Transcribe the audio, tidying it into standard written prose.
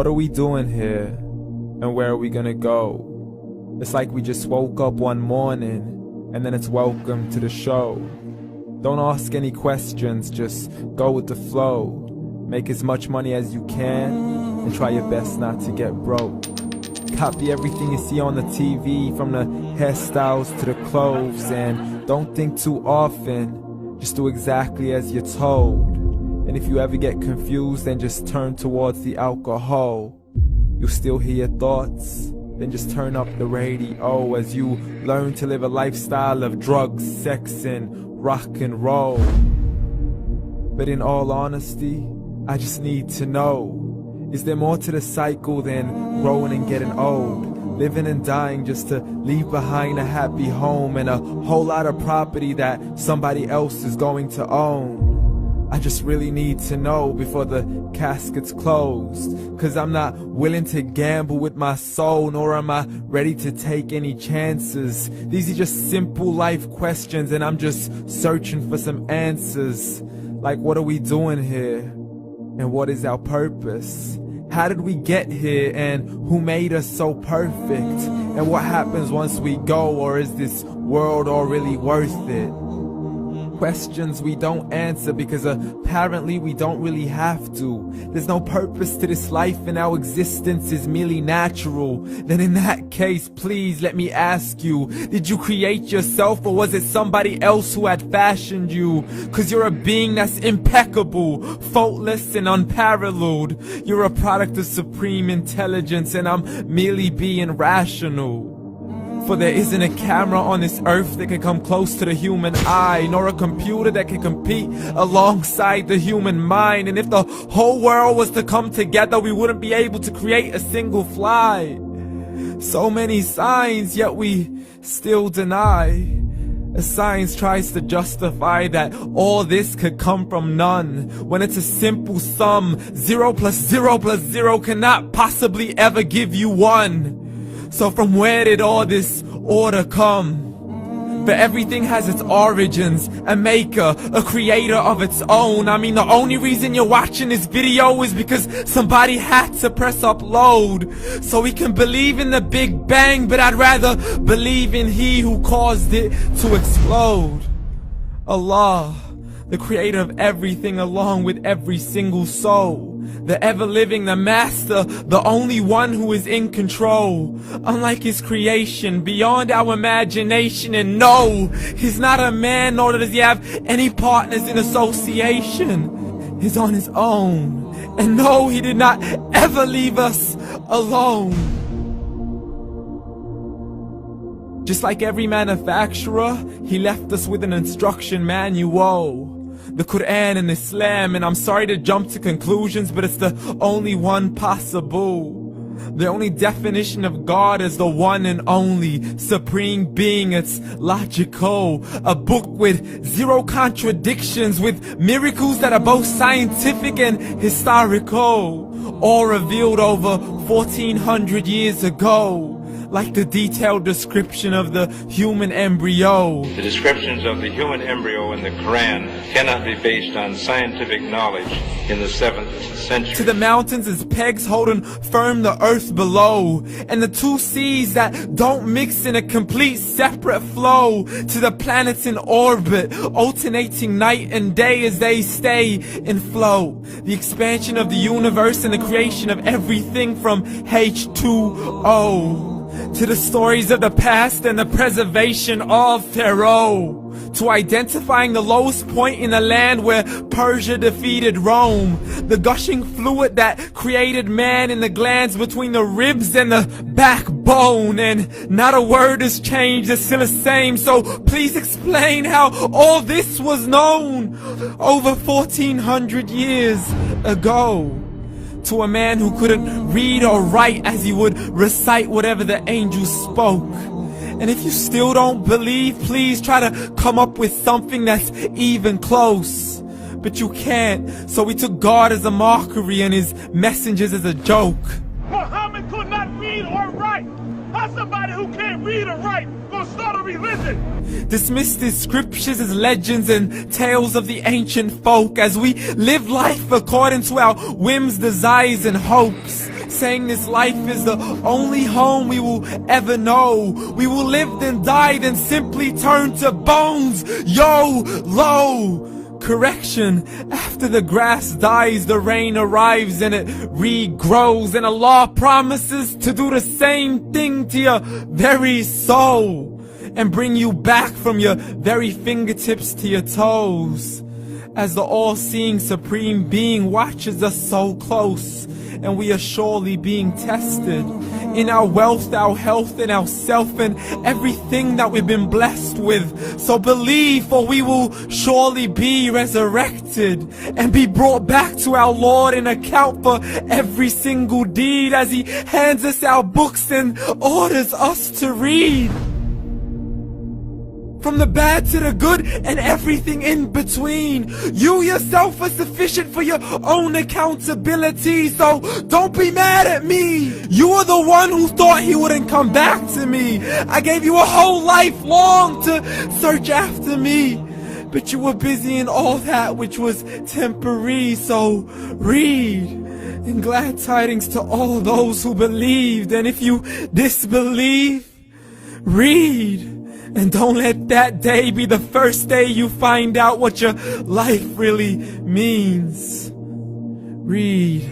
What are we doing here? And where are we gonna go? It's like we just woke up one morning, and then it's welcome to the show. Don't ask any questions, just go with the flow. Make as much money as you can, and try your best not to get broke. Copy everything you see on the TV, from the hairstyles to the clothes, and don't think too often, just do exactly as you're told. And if you ever get confused, then just turn towards the alcohol. You'll still hear your thoughts, then just turn up the radio as you learn to live a lifestyle of drugs, sex, and rock and roll. But in all honesty, I just need to know, is there more to the cycle than growing and getting old? Living and dying just to leave behind a happy home and a whole lot of property that somebody else is going to own. I just really need to know before the casket's closed, 'cause I'm not willing to gamble with my soul, nor am I ready to take any chances. These are just simple life questions, and I'm just searching for some answers. Like, what are we doing here? And what is our purpose? How did we get here, and who made us so perfect? And what happens once we go, or is this world all really worth it? Questions we don't answer because apparently we don't really have to. There's no purpose to this life and our existence is merely natural. Then in that case, please let me ask you, did you create yourself, or was it somebody else who had fashioned you? 'Cause you're a being that's impeccable, faultless and unparalleled. You're a product of supreme intelligence, and I'm merely being rational. For there isn't a camera on this earth that can come close to the human eye, nor a computer that can compete alongside the human mind. And if the whole world was to come together, we wouldn't be able to create a single fly. So many signs, yet we still deny. As science tries to justify that all this could come from none, when it's a simple sum. 0 plus 0 plus 0 cannot possibly ever give you 1. So from where did all this order come? For everything has its origins, a maker, a creator of its own. I mean, the only reason you're watching this video is because somebody had to press upload. So we can believe in the Big Bang, but I'd rather believe in He who caused it to explode. Allah, the creator of everything, along with every single soul. The ever-living, the master, the only one who is in control. Unlike his creation, beyond our imagination. And no, he's not a man, nor does he have any partners in association. He's on his own. And no, he did not ever leave us alone. Just like every manufacturer, he left us with an instruction manual. The Quran and Islam, and I'm sorry to jump to conclusions, but it's the only one possible. The only definition of God is the one and only supreme being. It's logical, a book with 0 contradictions, with miracles that are both scientific and historical, all revealed over 1400 years ago. Like the detailed description of the human embryo. The descriptions of the human embryo in the Quran cannot be based on scientific knowledge in the 7th century. To the mountains as pegs holding firm the earth below, and the 2 seas that don't mix in a complete separate flow. To the planets in orbit, alternating night and day as they stay in flow. The expansion of the universe and the creation of everything from H2O. To the stories of the past and the preservation of Pharaoh. To identifying the lowest point in the land where Persia defeated Rome. The gushing fluid that created man in the glands between the ribs and the backbone. And not a word has changed, it's still the same. So please explain how all this was known over 1400 years ago. To a man who couldn't read or write, as he would recite whatever the angels spoke. And if you still don't believe, please try to come up with something that's even close. But you can't, so we took God as a mockery and his messengers as a joke. Muhammad could not read or write. How somebody who can't read or write gonna start a religion? Dismissed his scriptures as legends and tales of the ancient folk, as we live life according to our whims, desires, and hopes. saying this life is the only home we will ever know. We will live then die, then simply turn to bones. YOLO! Correction, after the grass dies, the rain arrives and it regrows, and Allah promises to do the same thing to your very soul and bring you back from your very fingertips to your toes, as the all-seeing supreme being watches us so close, and we are surely being tested in our wealth, our health, and our self, and everything that we've been blessed with. So believe, for we will surely be resurrected and be brought back to our Lord and account for every single deed, as He hands us our books and orders us to read. From the bad to the good and everything in between. You yourself are sufficient for your own accountability, so don't be mad at me. You are the one who thought He wouldn't come back to me. I gave you a whole life long to search after me, but you were busy in all that which was temporary. So read, and glad tidings to all those who believed. And if you disbelieve, read. And don't let that day be the first day you find out what your life really means. Read.